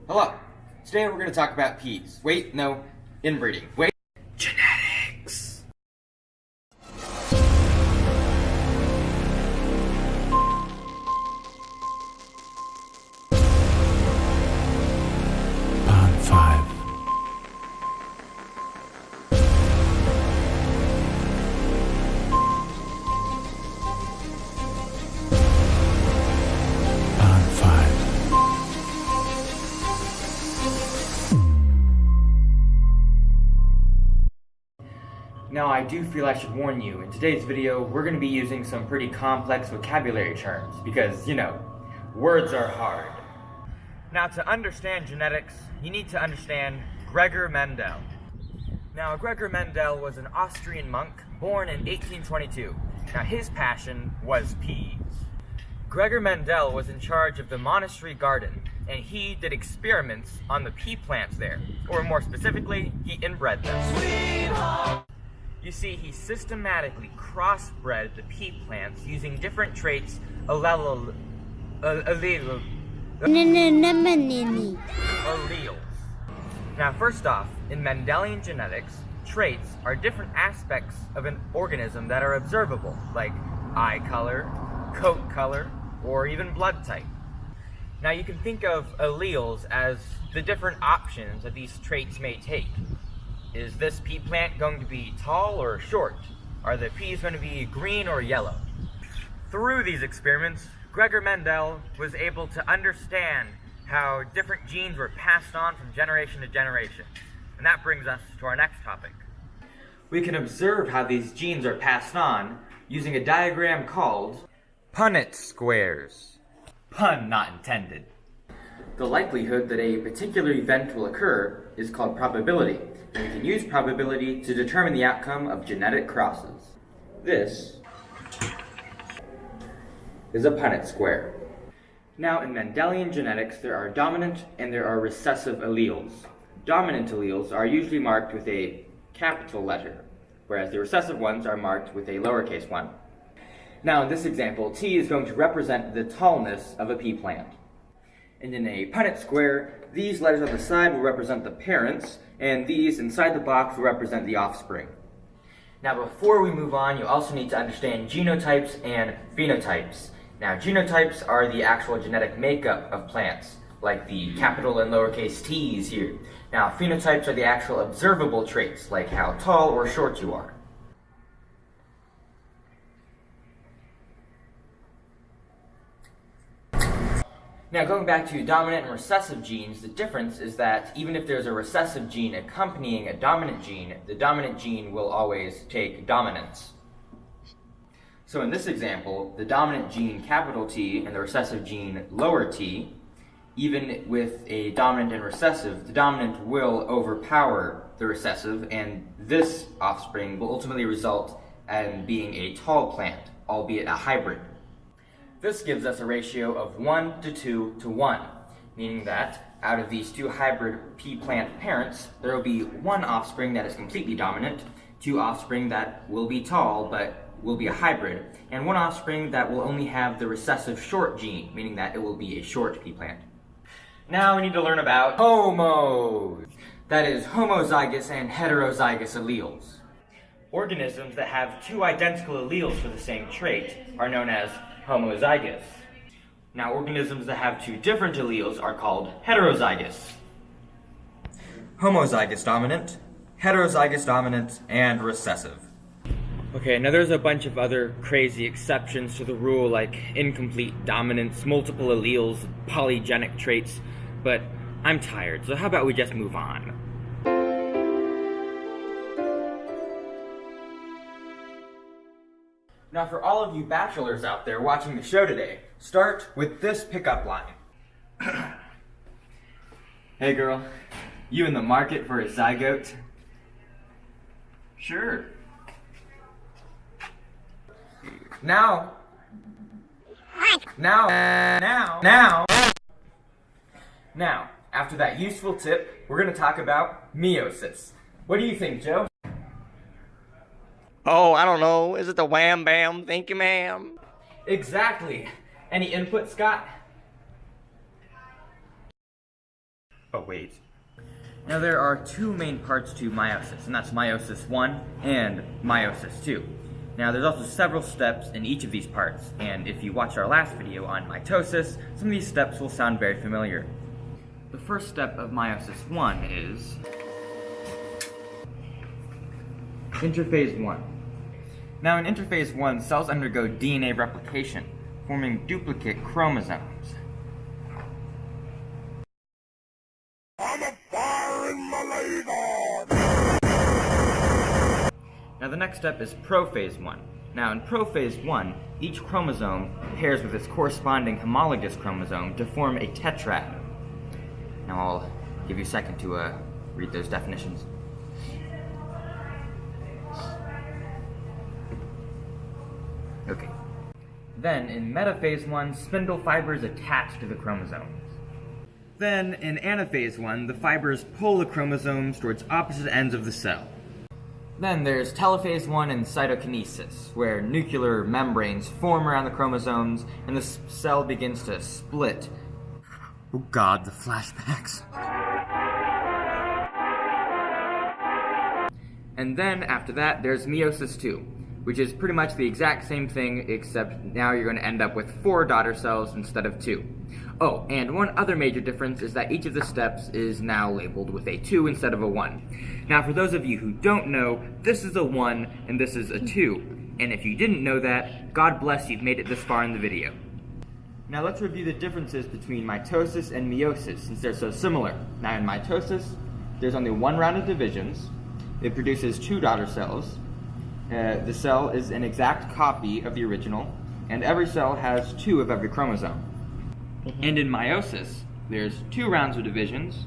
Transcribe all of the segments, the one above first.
Hello. Today we're going to talk about peas. Wait, no, inbreeding. Wait, genetics. Part 5. Part 5. Now I do feel I should warn you, in today's video we're going to be using some pretty complex vocabulary terms because, you know, words are hard. Now to understand genetics, you need to understand Gregor Mendel. Now Gregor Mendel was an Austrian monk born in 1822. Now his passion was peas. Gregor Mendel was in charge of the monastery garden, and he did experiments on the pea plants there, or more specifically, he inbred them. You see, he systematically crossbred the pea plants using different traits, alleles. Now, first off, in Mendelian genetics, traits are different aspects of an organism that are observable, like eye color, coat color, or even blood type. Now, you can think of alleles as the different options that these traits may take. Is this pea plant going to be tall or short? Are the peas going to be green or yellow? Through these experiments, Gregor Mendel was able to understand how different genes were passed on from generation to generation. And that brings us to our next topic. We can observe how these genes are passed on using a diagram called Punnett squares. Pun not intended. The likelihood that a particular event will occur is called probability, and we can use probability to determine the outcome of genetic crosses. This is a Punnett square. Now, in Mendelian genetics, there are dominant and there are recessive alleles. Dominant alleles are usually marked with a capital letter, whereas the recessive ones are marked with a lowercase one. Now, in this example, T is going to represent the tallness of a pea plant. And in a Punnett square, these letters on the side will represent the parents, and these inside the box will represent the offspring. Now, before we move on, you also need to understand genotypes and phenotypes. Now, genotypes are the actual genetic makeup of plants, like the capital and lowercase t's here. Now, phenotypes are the actual observable traits, like how tall or short you are. Now, going back to dominant and recessive genes, the difference is that even if there's a recessive gene accompanying a dominant gene, the dominant gene will always take dominance. So in this example, the dominant gene capital T and the recessive gene lower t, even with a dominant and recessive, the dominant will overpower the recessive, and this offspring will ultimately result in being a tall plant, albeit a hybrid. This gives us a ratio of 1 to 2 to 1, meaning that out of these two hybrid pea plant parents, there will be one offspring that is completely dominant, two offspring that will be tall but will be a hybrid, and one offspring that will only have the recessive short gene, meaning that it will be a short pea plant. Now we need to learn about homos, that is homozygous and heterozygous alleles. Organisms that have two identical alleles for the same trait are known as homozygous. Now, organisms that have two different alleles are called heterozygous. Homozygous dominant, heterozygous dominant, and recessive. Okay, now there's a bunch of other crazy exceptions to the rule, like incomplete dominance, multiple alleles, polygenic traits, but I'm tired, so how about we just move on? Now, for all of you bachelors out there watching the show today, start with this pickup line. Hey girl, you in the market for a zygote? Sure. Now, after that useful tip, we're going to talk about meiosis. What do you think, Joe? Oh, I don't know. Is it the wham bam? Thank you, ma'am. Exactly. Any input, Scott? Oh, wait. Now there are two main parts to meiosis, and that's meiosis 1 and meiosis 2. Now there's also several steps in each of these parts, and if you watched our last video on mitosis, some of these steps will sound very familiar. The first step of meiosis 1 is interphase 1. Now in interphase 1, cells undergo DNA replication, forming duplicate chromosomes. Now the next step is prophase 1. Now in prophase 1, each chromosome pairs with its corresponding homologous chromosome to form a tetrad. Now I'll give you a second to read those definitions. Okay. Then in metaphase 1, spindle fibers attach to the chromosomes. Then in anaphase 1, the fibers pull the chromosomes towards opposite ends of the cell. Then there's telophase 1 and cytokinesis, where nuclear membranes form around the chromosomes and the cell begins to split. Oh god, the flashbacks. And then after that, there's meiosis 2, which is pretty much the exact same thing, except now you're going to end up with 4 daughter cells instead of 2. Oh, and one other major difference is that each of the steps is now labeled with a 2 instead of a 1. Now, for those of you who don't know, this is a 1 and this is a 2. And if you didn't know that, God bless you've made it this far in the video. Now let's review the differences between mitosis and meiosis, since they're so similar. Now in mitosis, there's only one round of divisions. It produces 2 daughter cells. The cell is an exact copy of the original, and every cell has 2 of every chromosome. And in meiosis, there's 2 rounds of divisions.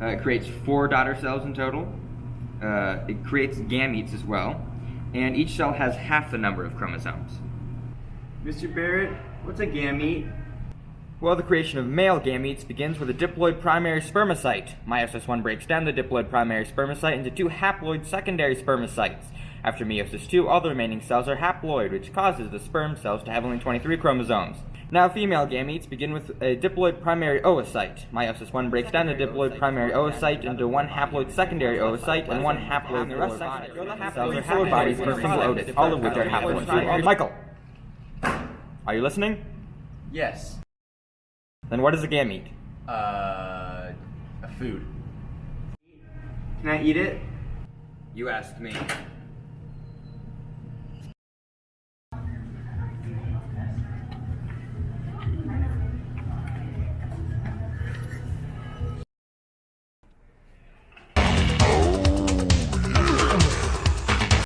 It creates 4 daughter cells in total. It creates gametes as well, and each cell has half the number of chromosomes. Mr. Barrett, what's a gamete? Well, the creation of male gametes begins with a diploid primary spermacete. Meiosis 1 breaks down the diploid primary spermacete into 2 haploid secondary spermacetes. After meiosis 2, all the remaining cells are haploid, which causes the sperm cells to have only 23 chromosomes. Now, female gametes begin with a diploid primary oocyte. Meiosis 1 breaks down the diploid primary oocyte into 1 haploid secondary oocyte and 1 haploid oocyte. Cells are haploid bodies with a single otis, all of which are haploid. Michael, are you listening? Yes. Then what is a gamete? A food. Can I eat it? You asked me.